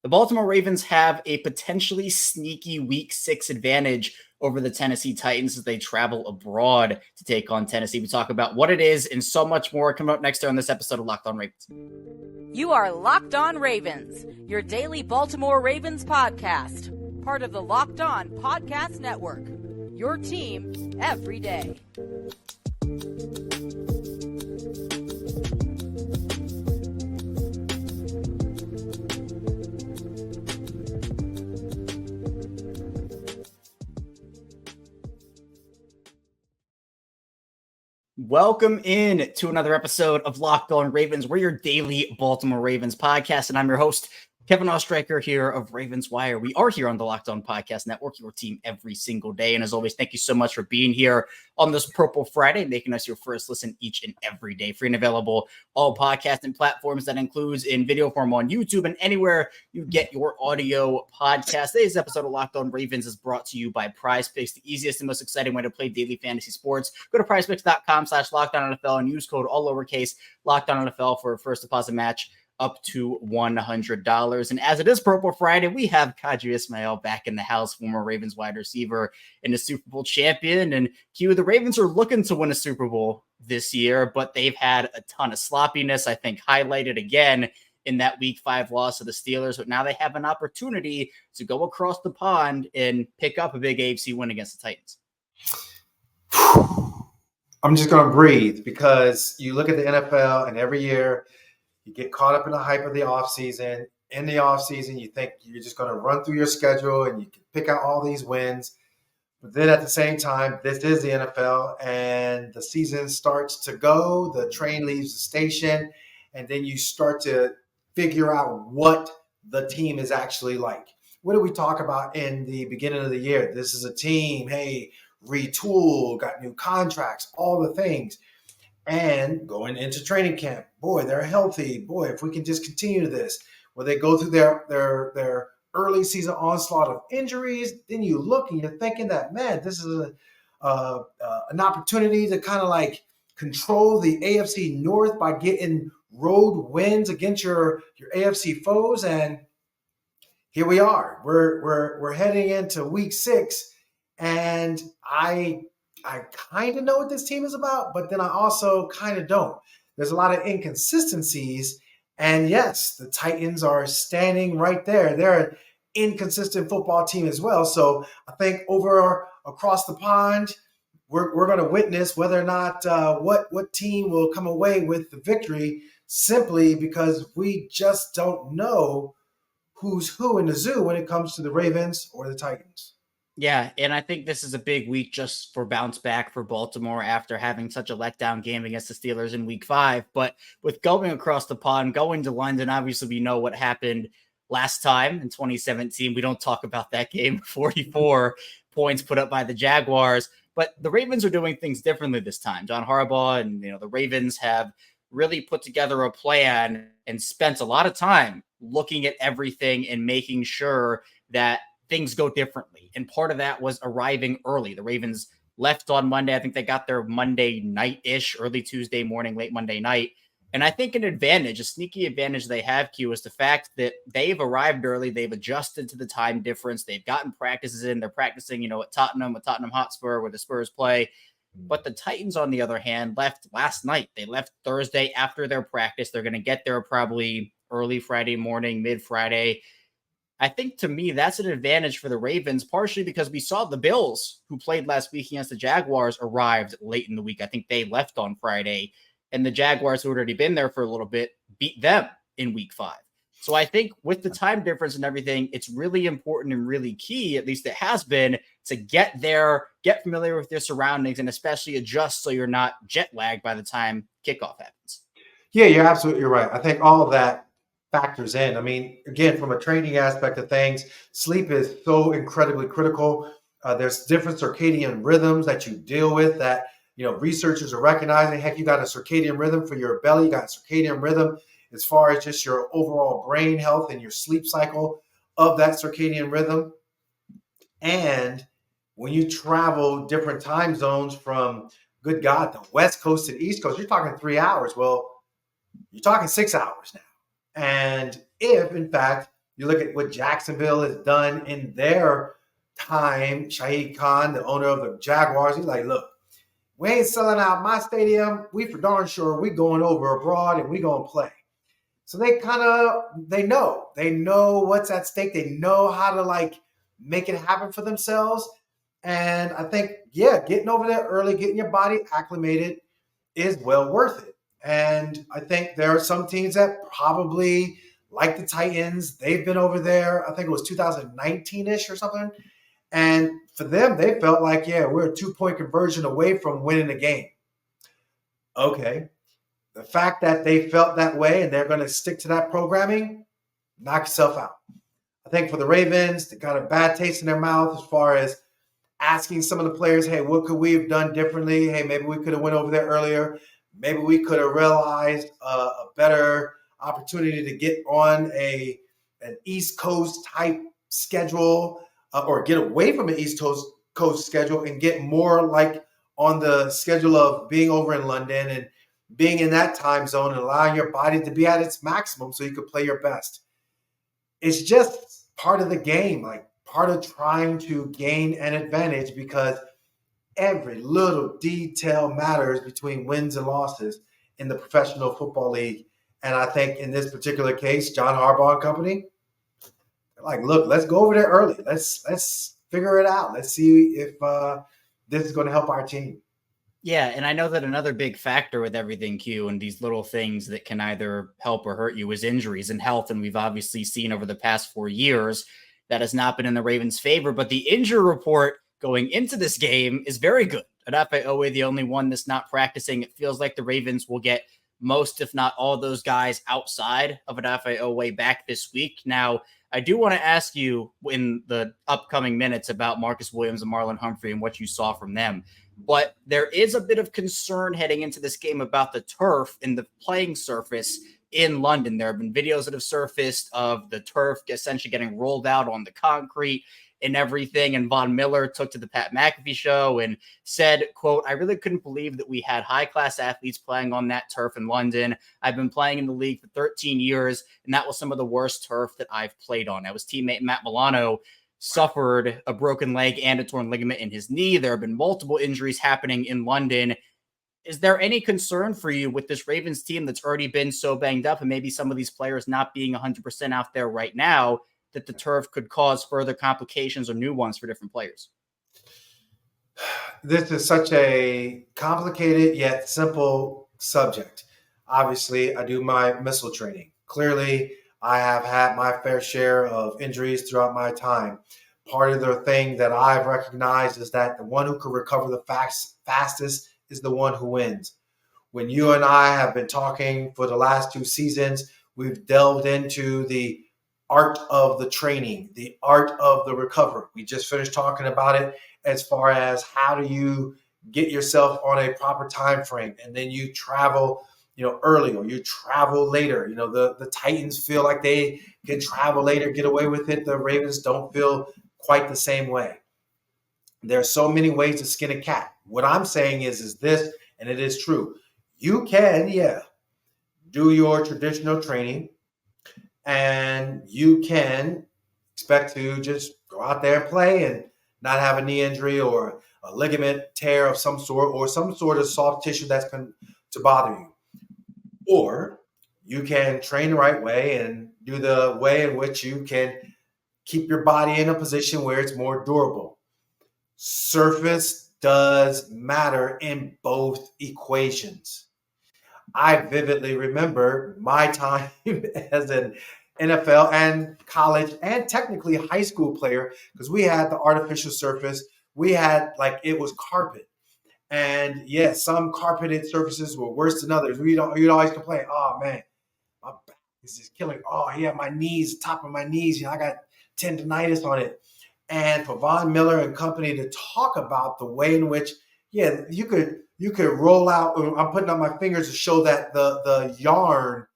The Baltimore Ravens have a potentially sneaky Week 6 advantage over the Tennessee Titans as they travel abroad to take on Tennessee. We talk about what it is and so much more coming up next on this episode of Locked On Ravens. You are Locked On Ravens, your daily Baltimore Ravens podcast, part of the Locked On Podcast Network, your team every day. Welcome in to another episode of Locked On Ravens. We're your daily Baltimore Ravens podcast, and I'm your host, Kevin Ostreicher here of Ravens Wire. We are here on the Locked On Podcast Network, your team every single day. And as always, thank you so much for being here on this Purple Friday, making us your first listen each and every day. Free and available all podcasting platforms. That includes in video form on YouTube and anywhere you get your audio podcast. Today's episode of Locked On Ravens is brought to you by PrizePicks, the easiest and most exciting way to play daily fantasy sports. Go to prizepicks.com/LockedOnNFL and use code all lowercase LockedOnNFL for a first deposit match up to $100. And as it is Purple Friday, we have Qadry Ismail back in the house, former Ravens wide receiver and a Super Bowl champion. And Q, the Ravens are looking to win a Super Bowl this year, but they've had a ton of sloppiness, I think, highlighted again in that Week 5 loss to the Steelers. But now they have an opportunity to go across the pond and pick up a big AFC win against the Titans. I'm just going to breathe because you look at the NFL and every year you get caught up in the hype of the offseason. In the offseason, you think you're just going to run through your schedule and you can pick out all these wins. But then at the same time, this is the NFL and the season starts to go. The train leaves the station, and then you start to figure out what the team is actually like. What do we talk about in the beginning of the year? This is a team, hey, retool, got new contracts, all the things. And going into training camp, boy, they're healthy. Boy, if we can just continue this, where they go through their early season onslaught of injuries, then you look and you're thinking that, man, this is an opportunity to kind of like control the AFC North by getting road wins against your AFC foes. And here we are. We're heading into Week 6, and I kind of know what this team is about, but then I also kind of don't. There's a lot of inconsistencies. And yes, the Titans are standing right there. They're an inconsistent football team as well. So I think across the pond, we're going to witness whether or not what team will come away with the victory, simply because we just don't know who's who in the zoo when it comes to the Ravens or the Titans. Yeah, and I think this is a big week just for bounce back for Baltimore after having such a letdown game against the Steelers in Week 5. But with going across the pond, going to London, obviously we know what happened last time in 2017. We don't talk about that game, 44 points put up by the Jaguars. But the Ravens are doing things differently this time. John Harbaugh and the Ravens have really put together a plan and spent a lot of time looking at everything and making sure that things go differently. And part of that was arriving early. The Ravens left on Monday. I think they got there Monday night-ish, early Tuesday morning, late Monday night. And I think an advantage, a sneaky advantage they have, Q, is the fact that they've arrived early. They've adjusted to the time difference. They've gotten practices in. They're practicing, at Tottenham, with Tottenham Hotspur, where the Spurs play. But the Titans, on the other hand, left last night. They left Thursday after their practice. They're going to get there probably early Friday morning, mid-Friday. I think, to me, that's an advantage for the Ravens, partially because we saw the Bills, who played last week against the Jaguars, arrived late in the week. I think they left on Friday, and the Jaguars, who had already been there for a little bit, beat them in Week 5. So I think with the time difference and everything, it's really important and really key, at least it has been, to get there, get familiar with your surroundings, and especially adjust so you're not jet lagged by the time kickoff happens. Yeah, you're absolutely right. I think all of that factors in. I mean, again, from a training aspect of things, sleep is so incredibly critical. There's different circadian rhythms that you deal with that, researchers are recognizing. Heck, you got a circadian rhythm for your belly. You got a circadian rhythm as far as just your overall brain health and your sleep cycle of that circadian rhythm. And when you travel different time zones from, good God, the West Coast to the East Coast, you're talking 3 hours. Well, you're talking 6 hours now. And if, in fact, You look at what Jacksonville has done in their time. Shahid Khan, the owner of the Jaguars, he's like, look, we ain't selling out my stadium. We for darn sure we going over abroad and we going to play. So they know what's at stake. They know how to like make it happen for themselves. And I think, getting over there early, getting your body acclimated is well worth it. And I think there are some teams that probably, like the Titans, they've been over there. I think it was 2019-ish or something. And for them, they felt like, we're a 2-point conversion away from winning the game. Okay. The fact that they felt that way and they're going to stick to that programming, knock yourself out. I think for the Ravens, they got a bad taste in their mouth as far as asking some of the players, hey, what could we have done differently? Hey, maybe we could have went over there earlier. Maybe we could have realized a better opportunity to get on an East Coast type schedule or get away from an East Coast schedule and get more like on the schedule of being over in London and being in that time zone and allowing your body to be at its maximum so you could play your best. It's just part of the game, like part of trying to gain an advantage, because every little detail matters between wins and losses in the professional football league. And I think in this particular case, John Harbaugh and company, they're like, look, let's go over there early. Let's figure it out. Let's see if this is going to help our team. Yeah, and I know that another big factor with everything, Q, and these little things that can either help or hurt you is injuries and health. And we've obviously seen over the past 4 years that has not been in the Ravens' favor. But the injury report going into this game is very good. Odafe Owe, the only one that's not practicing. It feels like the Ravens will get most, if not all, those guys outside of Odafe Owe back this week. Now, I do want to ask you in the upcoming minutes about Marcus Williams and Marlon Humphrey and what you saw from them. But there is a bit of concern heading into this game about the turf and the playing surface in London. There have been videos that have surfaced of the turf essentially getting rolled out on the concrete and everything. And Von Miller took to the Pat McAfee show and said, quote, "I really couldn't believe that we had high-class athletes playing on that turf in London. I've been playing in the league for 13 years, and that was some of the worst turf that I've played on." Now, his teammate Matt Milano suffered a broken leg and a torn ligament in his knee. There have been multiple injuries happening in London. Is there any concern for you with this Ravens team that's already been so banged up and maybe some of these players not being 100% out there right now, that the turf could cause further complications or new ones for different players? This is such a complicated yet simple subject. Obviously, I do my missile training. Clearly, I have had my fair share of injuries throughout my time. Part of the thing that I've recognized is that the one who can recover the fastest is the one who wins. When you and I have been talking for the last 2 seasons, we've delved into the art of the training, the art of the recovery. We just finished talking about it as far as how do you get yourself on a proper time frame, and then you travel early or you travel later. The Titans feel like they can travel later, get away with it. The Ravens don't feel quite the same way. There are so many ways to skin a cat. What I'm saying is this, and it is true. You can, do your traditional training, and you can expect to just go out there and play and not have a knee injury or a ligament tear of some sort or some sort of soft tissue that's going to bother you. Or you can train the right way and do the way in which you can keep your body in a position where it's more durable. Surface does matter in both equations. I vividly remember my time as an NFL and college and technically high school player, because we had the artificial surface. We had it was carpet. And yes, some carpeted surfaces were worse than others. You'd always complain, "Oh man, my back is just killing. Oh yeah, my knees, top of my knees, I got tendonitis on it." And for Von Miller and company to talk about the way in which, you could roll out. I'm putting on my fingers to show that the yarn,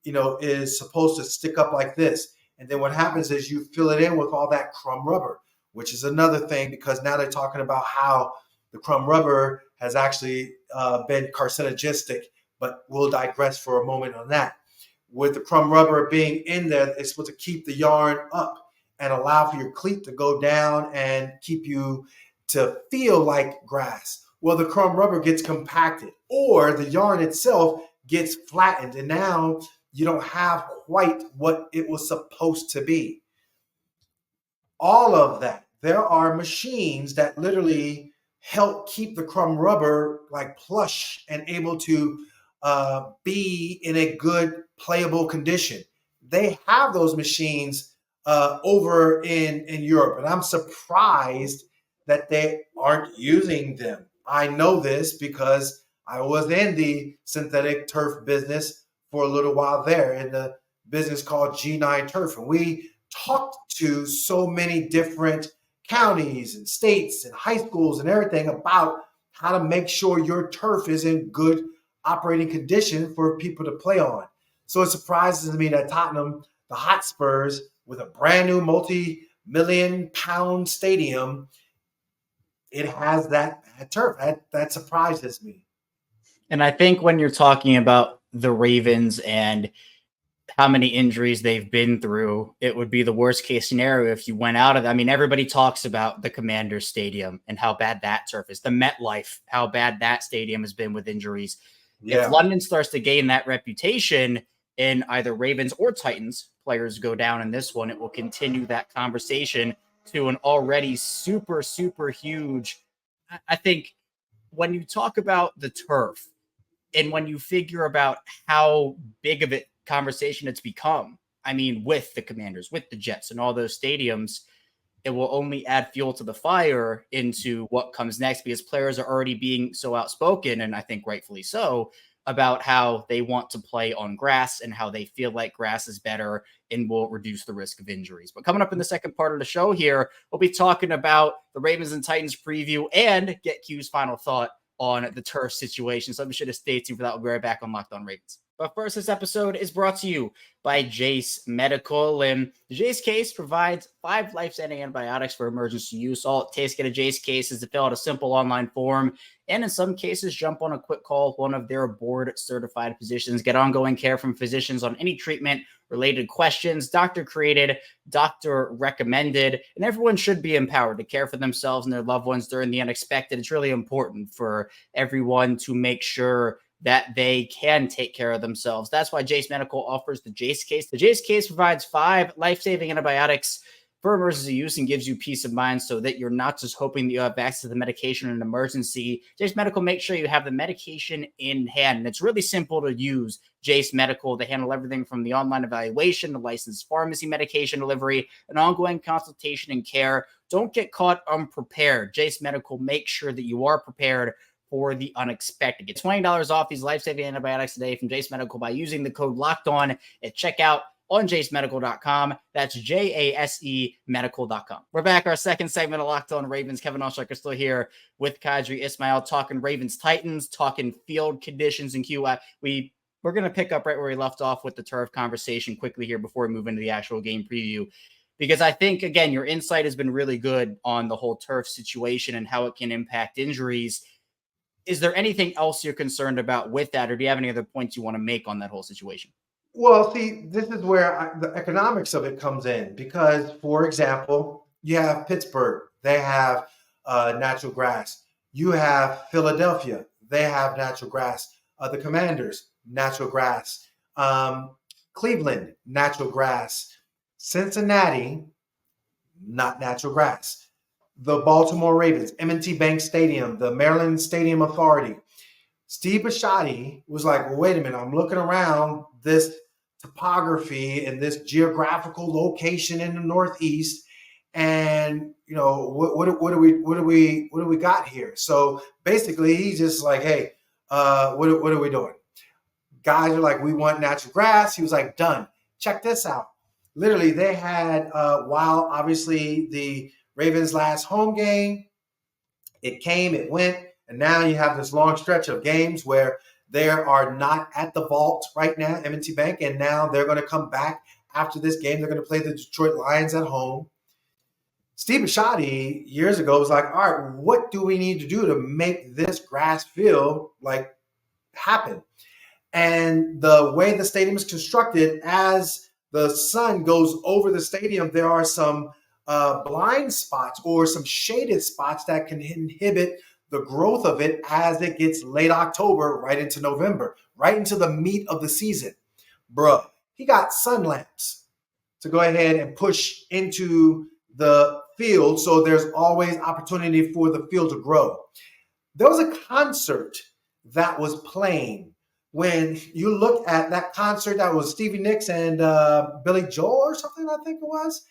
is supposed to stick up like this. And then what happens is you fill it in with all that crumb rubber, which is another thing, because now they're talking about how the crumb rubber has actually been carcinogenic, but we'll digress for a moment on that. with the crumb rubber being in there, it's supposed to keep the yarn up and allow for your cleat to go down and keep you to feel like grass. Well, the crumb rubber gets compacted, or the yarn itself gets flattened, and now you don't have quite what it was supposed to be. All of that. There are machines that literally help keep the crumb rubber like plush and able to be in a good playable condition. They have those machines over in Europe, and I'm surprised that they aren't using them. I know this because I was in the synthetic turf business for a little while there in the business called G9 Turf, and we talked to so many different counties and states and high schools and everything about how to make sure your turf is in good operating condition for people to play on. So it surprises me that Tottenham, the Hotspurs, with a brand new multi-million-pound stadium, it has that turf. That surprises me. And I think when you're talking about the Ravens and how many injuries they've been through, it would be the worst case scenario if you went out of. I mean, everybody talks about the Commanders Stadium and how bad that turf is. The MetLife, how bad that stadium has been with injuries. Yeah. If London starts to gain that reputation and either Ravens or Titans players go down in this one, it will continue that conversation to an already super, super huge. I think when you talk about the turf and when you figure about how big of a conversation it's become, I mean, with the Commanders, with the Jets and all those stadiums, it will only add fuel to the fire into what comes next, because players are already being so outspoken, and I think rightfully so, about how they want to play on grass and how they feel like grass is better and will reduce the risk of injuries. But coming up in the second part of the show here, we'll be talking about the Ravens and Titans preview and get Q's final thought on the turf situation. So be sure to stay tuned for that. We'll be right back on Locked On Ravens. But first, this episode is brought to you by Jase Medical. And the Jase case provides 5 life-saving antibiotics for emergency use. All it takes to get a Jase case is to fill out a simple online form, and in some cases, jump on a quick call with one of their board-certified physicians. Get ongoing care from physicians on any treatment-related questions, doctor-created, doctor-recommended, and everyone should be empowered to care for themselves and their loved ones during the unexpected. It's really important for everyone to make sure that they can take care of themselves. That's why Jase Medical offers the Jase case. The Jase case provides 5 life-saving antibiotics for emergency use and gives you peace of mind so that you're not just hoping that you have access to the medication in an emergency. Jase Medical makes sure you have the medication in hand. And it's really simple to use Jase Medical. They handle everything from the online evaluation, the licensed pharmacy medication delivery, and ongoing consultation and care. Don't get caught unprepared. Jase Medical makes sure that you are prepared for the unexpected. Get $20 off these life-saving antibiotics today from Jase Medical by using the code LOCKEDON at checkout on jasemedical.com. That's JASE medical.com. We're back. Our second segment of Locked On Ravens. Kevin Allshucker still here with Kadri Ismail, talking Ravens Titans, talking field conditions and QI. We're going to pick up right where we left off with the turf conversation quickly here before we move into the actual game preview, because I think, again, your insight has been really good on the whole turf situation and how it can impact injuries. Is there anything else you're concerned about with that, or do you have any other points you want to make on that whole situation? Well, see, this is where the economics of it comes in, because, for example, you have Pittsburgh. They have natural grass. You have Philadelphia. They have natural grass. The Commanders, natural grass. Cleveland, natural grass. Cincinnati, not natural grass. The Baltimore Ravens, M&T Bank Stadium, the Maryland Stadium Authority. Steve Bisciotti was like, well, wait a minute, I'm looking around this topography and this geographical location in the Northeast, and what do we got here? So basically, he's just like, hey, what are we doing? Guys are like, we want natural grass. He was like, done. Check this out. Literally, they had while obviously the Ravens' last home game, it came, it went, and now you have this long stretch of games where they are not at the vault right now, M&T Bank, and now they're going to come back after this game. They're going to play the Detroit Lions at home. Steve Bisciotti years ago was like, all right, what do we need to do to make this grass field like happen? And the way the stadium is constructed, as the sun goes over the stadium, there are some blind spots or some shaded spots that can inhibit the growth of it as it gets late October, right into November, right into the meat of the season. Bruh, he got sun lamps to go ahead and push into the field, so there's always opportunity for the field to grow. There was a concert that was playing. When you look at that concert, that was Stevie Nicks and Billy Joel or something, I think it was.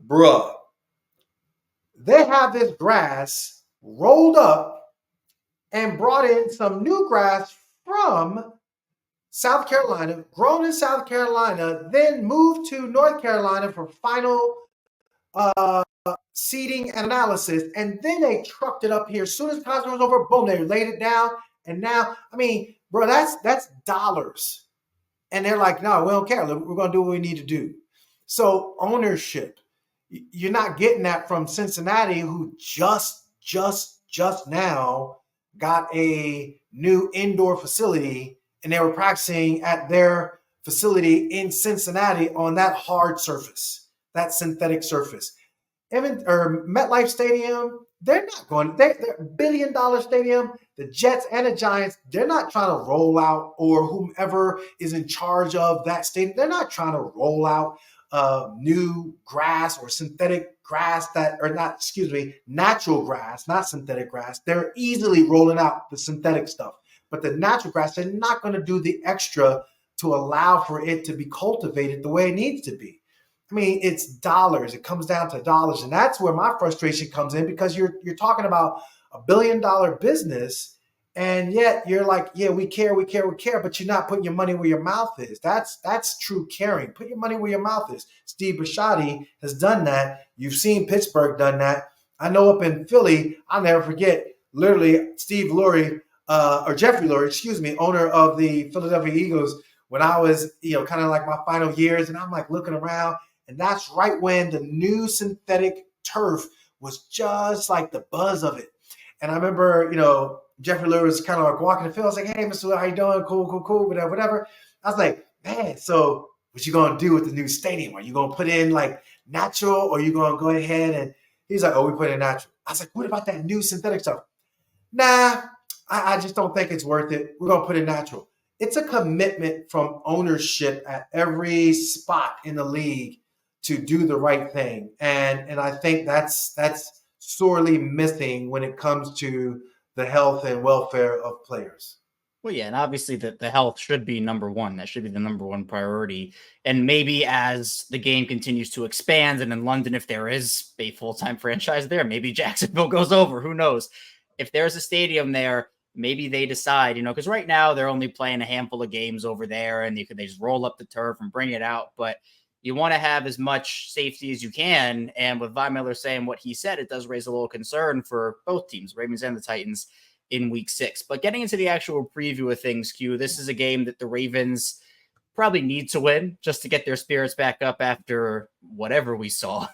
Bruh, they have this grass rolled up and brought in some new grass from South Carolina, grown in South Carolina, then moved to North Carolina for final seeding and analysis, and then they trucked it up here. As soon as the concert was over, boom, they laid it down. And now, I mean, bro, that's dollars. And they're like, no, we don't care. We're going to do what we need to do. So ownership, you're not getting that from Cincinnati, who just now got a new indoor facility, and they were practicing at their facility in Cincinnati on that hard surface, that synthetic surface. MetLife Stadium, they're not going. They're $1 billion stadium. The Jets and the Giants, they're not trying to roll out, or whomever is in charge of that stadium, they're not trying to roll out new grass or synthetic grass natural grass, not synthetic grass. They're easily rolling out the synthetic stuff, but the natural grass, they're not going to do the extra to allow for it to be cultivated the way it needs to be. I mean, it's dollars. It comes down to dollars. And that's where my frustration comes in, because you're talking about $1 billion business, and yet you're like, yeah, we care, but you're not putting your money where your mouth is. That's true caring. Put your money where your mouth is. Steve Bisciotti has done that. You've seen Pittsburgh done that. I know up in Philly, I'll never forget, literally Jeffrey Lurie, owner of the Philadelphia Eagles, when I was, kind of like my final years, and I'm like looking around, and that's right when the new synthetic turf was just like the buzz of it. And I remember, Jeffrey Lurie was kind of like walking the field. I was like, hey, Mr. Lurie, how you doing? Cool, whatever. I was like, man, so what you going to do with the new stadium? Are you going to put in like natural, or are you going to go ahead? And he's like, oh, we put in natural. I was like, what about that new synthetic stuff? Nah, I just don't think it's worth it. We're going to put in natural. It's a commitment from ownership at every spot in the league to do the right thing. And I think that's sorely missing when it comes to the health and welfare of players. Well, yeah, and obviously the health should be number one. That should be the number one priority. And maybe as the game continues to expand, and in London, if there is a full-time franchise there, maybe Jacksonville goes over. Who knows? If there's a stadium there, maybe they decide, because right now they're only playing a handful of games over there, and they just roll up the turf and bring it out. But you want to have as much safety as you can. And with Von Miller saying what he said, it does raise a little concern for both teams, Ravens and the Titans, in week 6. But getting into the actual preview of things, Q, this is a game that the Ravens probably need to win just to get their spirits back up after whatever we saw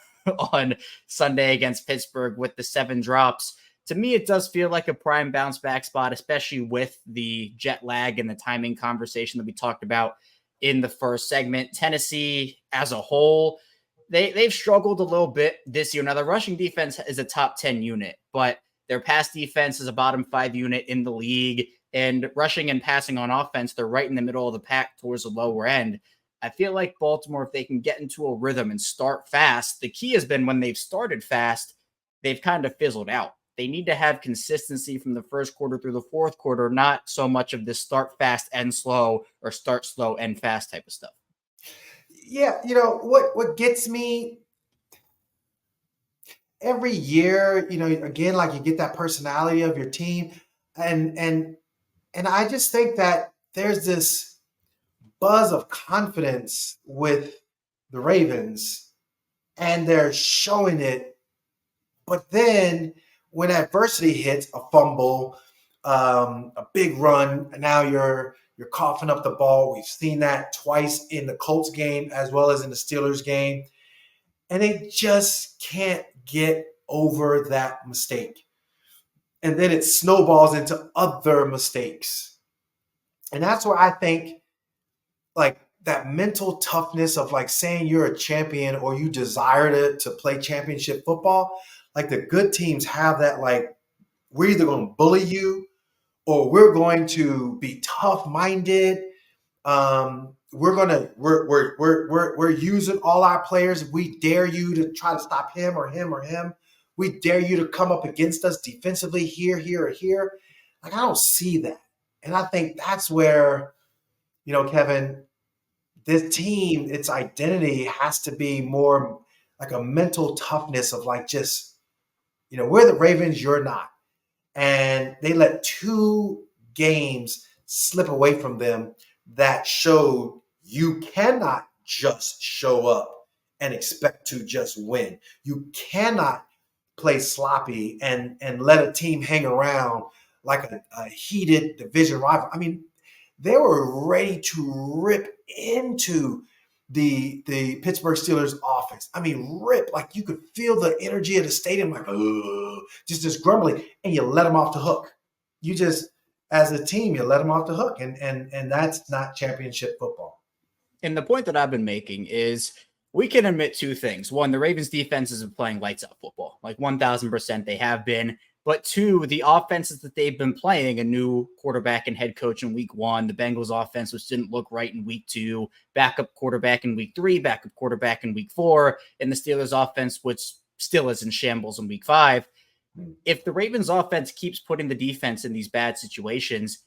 on Sunday against Pittsburgh with the 7 drops. To me, it does feel like a prime bounce back spot, especially with the jet lag and the timing conversation that we talked about in the first segment. Tennessee as a whole, they've struggled a little bit this year. Now, the rushing defense is a top 10 unit, but their pass defense is a bottom 5 unit in the league. And rushing and passing on offense, they're right in the middle of the pack towards the lower end. I feel like Baltimore, if they can get into a rhythm and start fast, the key has been when they've started fast, they've kind of fizzled out. They need to have consistency from the first quarter through the fourth quarter, not so much of this start fast and slow, or start slow and fast type of stuff. Yeah, what gets me every year, again, like you get that personality of your team, and I just think that there's this buzz of confidence with the Ravens, and they're showing it. But then when adversity hits, a fumble, a big run, now you're coughing up the ball. We've seen that twice in the Colts game as well as in the Steelers game. And they just can't get over that mistake. And then it snowballs into other mistakes. And that's where I think like that mental toughness of like saying you're a champion or you desire to play championship football, like the good teams have that, like, we're either going to bully you or we're going to be tough minded. We're using all our players. We dare you to try to stop him or him or him. We dare you to come up against us defensively here, here, or here. Like, I don't see that. And I think that's where, Kevin, this team, its identity has to be more like a mental toughness of like, just, we're the Ravens, you're not. And they let 2 games slip away from them that showed you cannot just show up and expect to just win. You cannot play sloppy and let a team hang around like a heated division rival. I mean, they were ready to rip into the Pittsburgh Steelers offense. I mean, rip, like you could feel the energy of the stadium, like, just grumbling, and you let them off the hook. You just, as a team, you let them off the hook, and that's not championship football. And the point that I've been making is we can admit 2 things. 1, the Ravens defense has been playing lights out football, like 1,000% they have been. But 2, the offenses that they've been playing, a new quarterback and head coach in week 1, the Bengals offense, which didn't look right in week 2, backup quarterback in week 3, backup quarterback in week 4, and the Steelers offense, which still is in shambles in week 5. If the Ravens offense keeps putting the defense in these bad situations,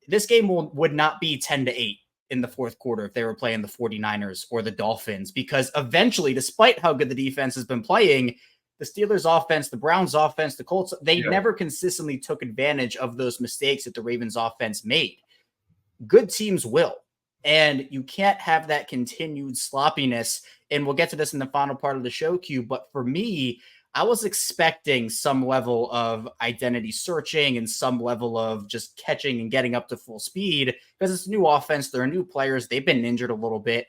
this game would not be 10-8 in the fourth quarter if they were playing the 49ers or the Dolphins, because eventually, despite how good the defense has been playing, the Steelers offense, the Browns offense, the Colts, they never consistently took advantage of those mistakes that the Ravens offense made. Good teams will. And you can't have that continued sloppiness. And we'll get to this in the final part of the show, Q. But for me, I was expecting some level of identity searching and some level of just catching and getting up to full speed, because it's a new offense. They're new players. They've been injured a little bit.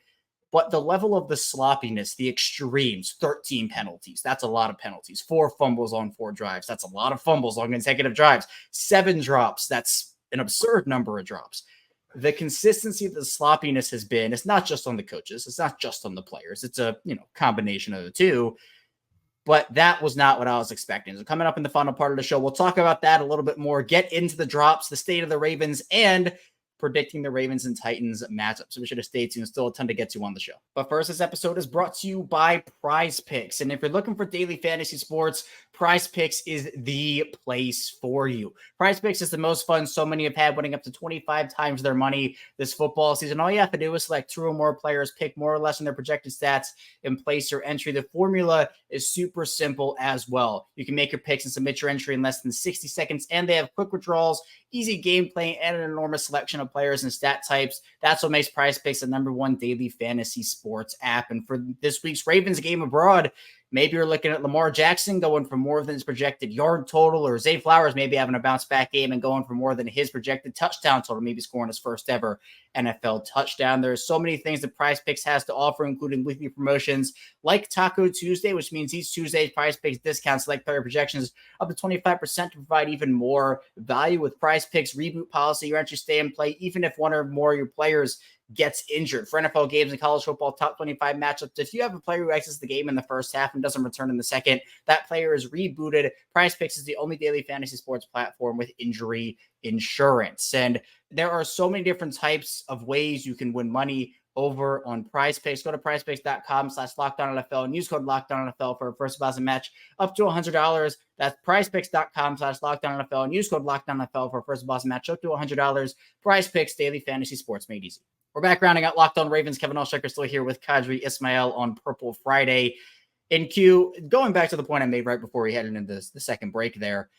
But the level of the sloppiness, the extremes, 13 penalties, that's a lot of penalties. 4 fumbles on 4 drives, that's a lot of fumbles on consecutive drives. 7 drops, that's an absurd number of drops. The consistency of the sloppiness has been, it's not just on the coaches, it's not just on the players, it's a combination of the 2. But that was not what I was expecting. So coming up in the final part of the show, we'll talk about that a little bit more, get into the drops, the state of the Ravens, and predicting the Ravens and Titans matchup. So we should have stayed tuned. Still a ton to get to on the show. But first, this episode is brought to you by PrizePicks. And if you're looking for daily fantasy sports, PrizePicks is the place for you. PrizePicks is the most fun so many have had, winning up to 25 times their money this football season. All you have to do is select 2 or more players, pick more or less on their projected stats, and place your entry. The formula is super simple as well. You can make your picks and submit your entry in less than 60 seconds, and they have quick withdrawals, easy gameplay, and an enormous selection of players and stat types. That's what makes PrizePicks the #1 daily fantasy sports app. And for this week's Ravens game abroad, maybe you're looking at Lamar Jackson going for more than his projected yard total, or Zay Flowers maybe having a bounce back game and going for more than his projected touchdown total, maybe scoring his first ever NFL touchdown. There's so many things that PrizePicks has to offer, including weekly promotions like Taco Tuesday, which means each Tuesday PrizePicks discounts select player projections up to 25% to provide even more value. With PrizePicks reboot policy, your entry stay and play even if one or more of your players gets injured. For NFL games and college football top 25 matchups, if you have a player who exits the game in the first half and doesn't return in the second, that player is rebooted. PrizePicks is the only daily fantasy sports platform with injury insurance. And there are so many different types of ways you can win money over on PrizePicks. Go to prizepicks.com/LockedOnNFL and use code LockedOnNFL for a first deposit match up to $100. That's prizepicks.com/LockedOnNFL and use code LockedOnNFL for a first deposit match up to $100. PrizePicks, daily fantasy sports made easy. We're back rounding out Locked On Ravens. Kevin Olshecker still here with Kadri Ismail on Purple Friday. In Q, going back to the point I made right before we headed into the second break there,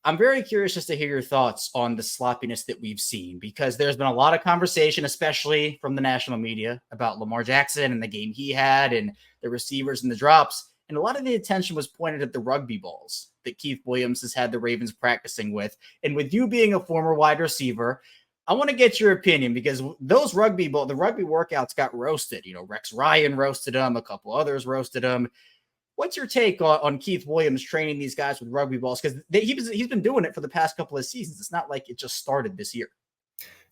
I'm very curious just to hear your thoughts on the sloppiness that we've seen, because there's been a lot of conversation, especially from the national media, about Lamar Jackson and the game he had and the receivers and the drops. And a lot of the attention was pointed at the rugby balls that Keith Williams has had the Ravens practicing with. And with you being a former wide receiver, I want to get your opinion, because those the rugby workouts got roasted. Rex Ryan roasted them. A couple others roasted them. What's your take on Keith Williams training these guys with rugby balls? Because he's been doing it for the past couple of seasons. It's not like it just started this year.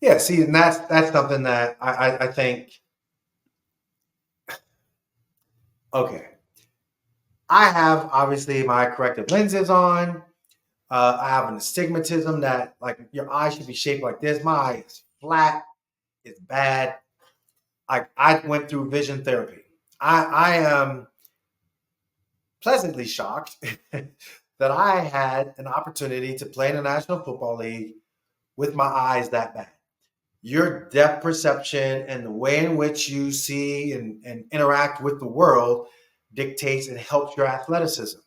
Yeah, see, and that's something that I think, okay, I have obviously my corrective lenses on. I have an astigmatism that like your eye should be shaped like this. My eye is flat. It's bad. I went through vision therapy. I am pleasantly shocked that I had an opportunity to play in the National Football League with my eyes that bad. Your depth perception and the way in which you see and interact with the world dictates and helps your athleticism.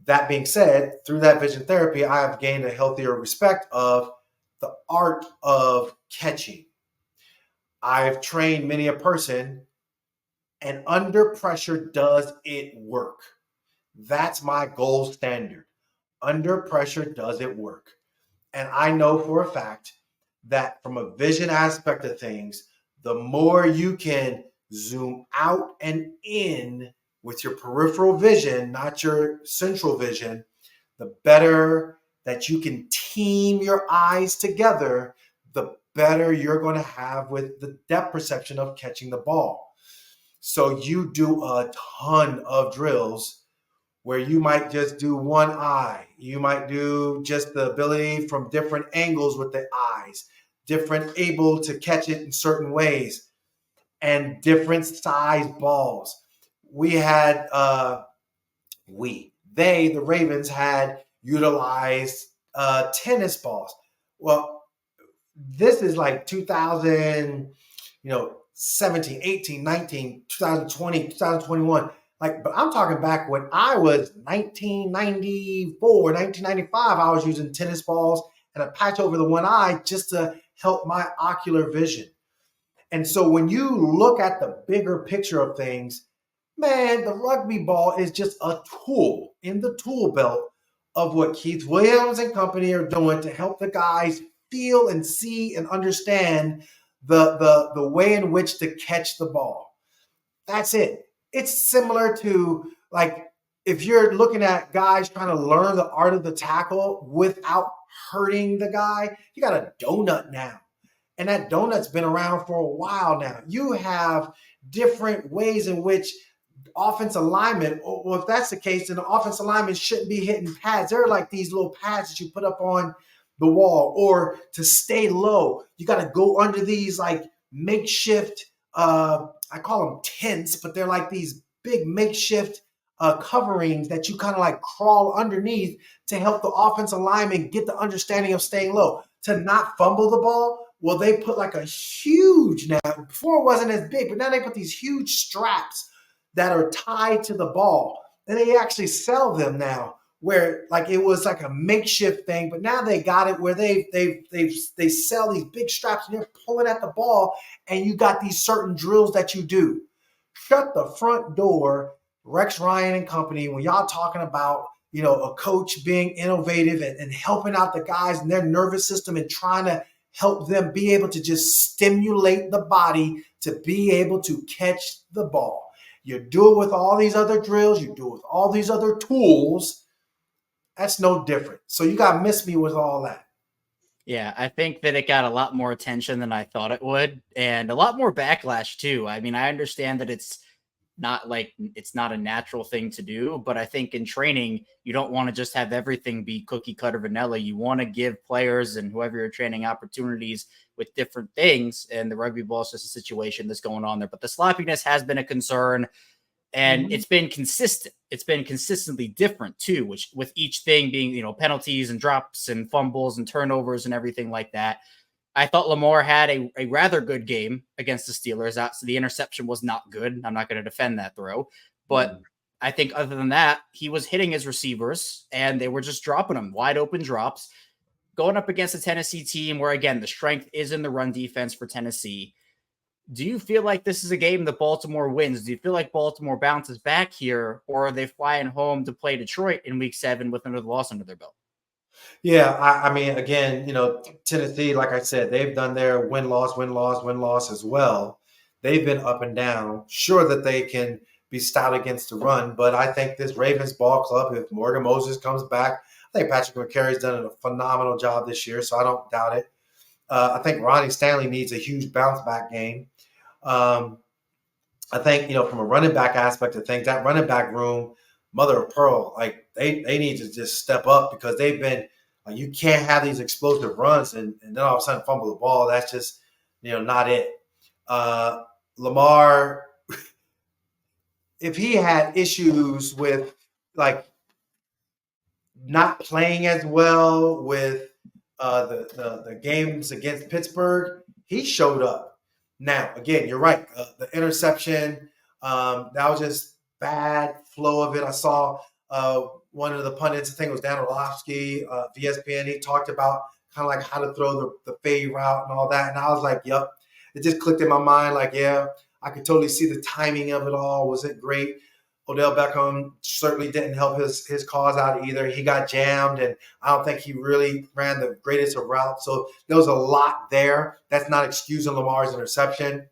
That being said, through that vision therapy, I have gained a healthier respect of the art of catching. I've trained many a person, and under pressure, does it work? That's my gold standard. Under pressure, does it work? And I know for a fact that from a vision aspect of things, the more you can zoom out and in with your peripheral vision, not your central vision, the better that you can team your eyes together, the better you're going to have with the depth perception of catching the ball. So you do a ton of drills where you might just do one eye. You might do just the ability from different angles with the eyes, different able to catch it in certain ways, and different size balls. We had, the Ravens had utilized tennis balls. Well, this is like 2000, 17, 18, 19, 2020, 2021. Like, but I'm talking back when I was 1994, 1995, I was using tennis balls and a patch over the one eye just to help my ocular vision. And so when you look at the bigger picture of things, man, the rugby ball is just a tool in the tool belt of what Keith Williams and company are doing to help the guys feel and see and understand the way in which to catch the ball. That's it. It's similar to like if you're looking at guys trying to learn the art of the tackle without hurting the guy, you got a donut now. And that donut's been around for a while now. You have different ways in which offensive linemen, well, if that's the case, then the offensive linemen shouldn't be hitting pads. They're like these little pads that you put up on the wall, or to stay low, you got to go under these like makeshift, I call them tents, but they're like these big makeshift coverings that you kind of like crawl underneath to help the offensive lineman get the understanding of staying low, to not fumble the ball. Well, they put like a huge, now before it wasn't as big, but now they put these huge straps that are tied to the ball, and they actually sell them now, where like it was like a makeshift thing, but now they got it where they sell these big straps and you're pulling at the ball, and you got these certain drills that you do. Shut the front door, Rex Ryan and company, when y'all talking about a coach being innovative and helping out the guys and their nervous system and trying to help them be able to just stimulate the body to be able to catch the ball. You do it with all these other drills, you do it with all these other tools. That's no different. So you got to miss me with all that. Yeah, I think that it got a lot more attention than I thought it would, and a lot more backlash too. I mean, I understand that it's not a natural thing to do, but I think in training, you don't want to just have everything be cookie cutter vanilla. You want to give players and whoever you're training opportunities with different things, and the rugby ball is just a situation that's going on there. But the sloppiness has been a concern. And it's been consistent. It's been consistently different too, which with each thing being, penalties and drops and fumbles and turnovers and everything like that. I thought Lamar had a rather good game against the Steelers. So the interception was not good. I'm not going to defend that throw, but I think other than that, he was hitting his receivers and they were just dropping them, wide open drops, going up against a Tennessee team where, again, the strength is in the run defense for Tennessee. Do you feel like this is a game that Baltimore wins? Do you feel like Baltimore bounces back here, or are they flying home to play Detroit in week 7 with another loss under their belt? Yeah, I mean, again, Tennessee, like I said, they've done their win-loss as well. They've been up and down. Sure that they can be stout against the run, but I think this Ravens ball club, if Morgan Moses comes back, I think Patrick McCarry's done a phenomenal job this year, so I don't doubt it. I think Ronnie Stanley needs a huge bounce back game. I think, from a running back aspect of things, that running back room, mother of pearl, like they need to just step up because they've been like, you can't have these explosive runs and then all of a sudden fumble the ball. That's just, not it. Lamar, if he had issues with like not playing as well with the games against Pittsburgh, he showed up. Now, again, you're right. The interception, that was just bad flow of it. I saw one of the pundits, I think it was Dan Orlovsky, ESPN, he talked about kind of like how to throw the fade route and all that. And I was like, yep. It just clicked in my mind like, yeah, I could totally see the timing of it all. Wasn't great. Odell Beckham certainly didn't help his cause out either. He got jammed, and I don't think he really ran the greatest of routes. So there was a lot there. That's not excusing Lamar's interception.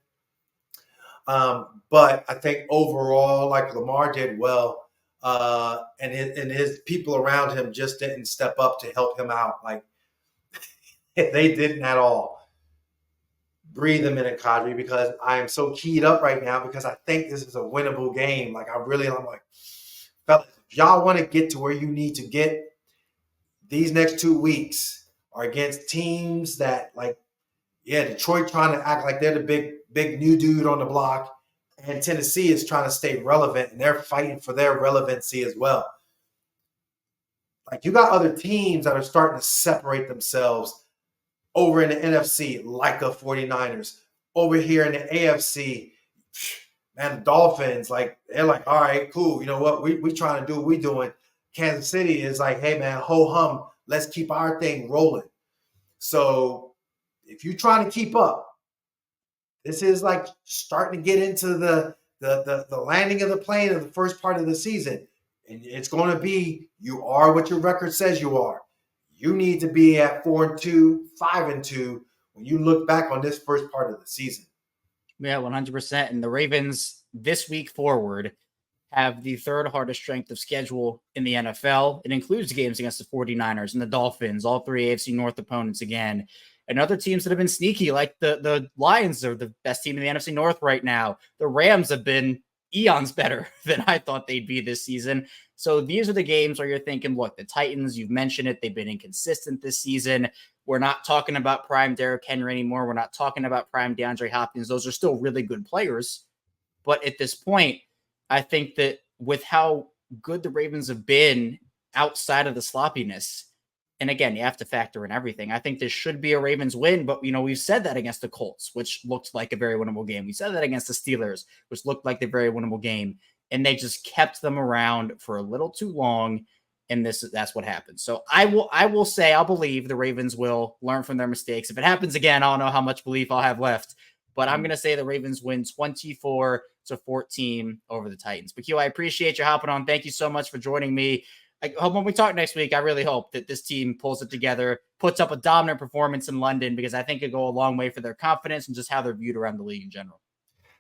But I think overall, like Lamar did well, and his people around him just didn't step up to help him out. Like they didn't at all. Breathe a minute, Kadri, because I am so keyed up right now because I think this is a winnable game. Like I'm like, fellas, if y'all want to get to where you need to get, these next 2 weeks are against teams that Detroit trying to act like they're the big new dude on the block, and Tennessee is trying to stay relevant, and they're fighting for their relevancy as well. Like you got other teams that are starting to separate themselves over in the NFC, like the 49ers. Over here in the AFC, man, the Dolphins, they're like, all right, cool. You know what? We trying to do what we doing. Kansas City is like, hey, man, ho-hum. Let's keep our thing rolling. So if you're trying to keep up, this is like starting to get into the landing of the plane of the first part of the season. And it's going to be, you are what your record says you are. You need to be at 4-2, 5-2 when you look back on this first part of the season. Yeah, 100%. And the Ravens this week forward have the third hardest strength of schedule in the NFL. It includes games against the 49ers and the Dolphins, all three AFC North opponents again. And other teams that have been sneaky, like the Lions are the best team in the NFC North right now. The Rams have been eons better than I thought they'd be this season. So these are the games where you're thinking, look, the Titans, you've mentioned it, they've been inconsistent this season. We're not talking about prime Derrick Henry anymore. We're not talking about prime DeAndre Hopkins. Those are still really good players. But at this point, I think that with how good the Ravens have been outside of the sloppiness, and again, you have to factor in everything. I think this should be a Ravens win, but, we've said that against the Colts, which looked like a very winnable game. We said that against the Steelers, which looked like a very winnable game. And they just kept them around for a little too long, and that's what happened. So I will say I'll believe the Ravens will learn from their mistakes. If it happens again, I don't know how much belief I'll have left, but I'm going to say the Ravens win 24-14 over the Titans. But Q, I appreciate you hopping on. Thank you so much for joining me. I hope when we talk next week, I really hope that this team pulls it together, puts up a dominant performance in London, because I think it'll go a long way for their confidence and just how they're viewed around the league in general.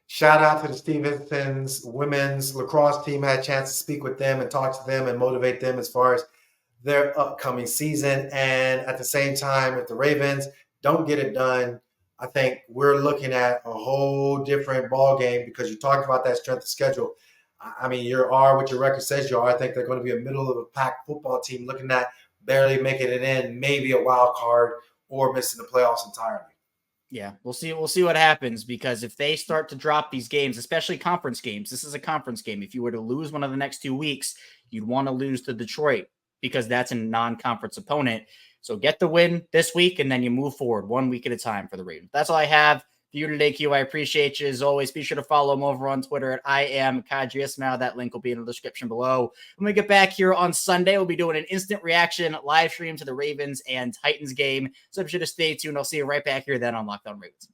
Shout out to the Stevenson's women's lacrosse team. Had a chance to speak with them and talk to them and motivate them as far as their upcoming season. And at the same time, if the Ravens don't get it done, I think we're looking at a whole different ball game, because you talked about that strength of schedule. I mean, you are what your record says you are. I think they're going to be a middle of a pack football team looking at barely making it in, maybe a wild card or missing the playoffs entirely. Yeah, we'll see what happens, because if they start to drop these games, especially conference games, this is a conference game. If you were to lose one of the next 2 weeks, you'd want to lose to Detroit, because that's a non-conference opponent. So get the win this week, and then you move forward 1 week at a time for the Ravens. That's all I have for you today, Q. I appreciate you as always. Be sure to follow him over on Twitter at @IamKadriusMao. That link will be in the description below. When we get back here on Sunday, we'll be doing an instant reaction live stream to the Ravens and Titans game. So be sure to stay tuned. I'll see you right back here then on Locked On Ravens.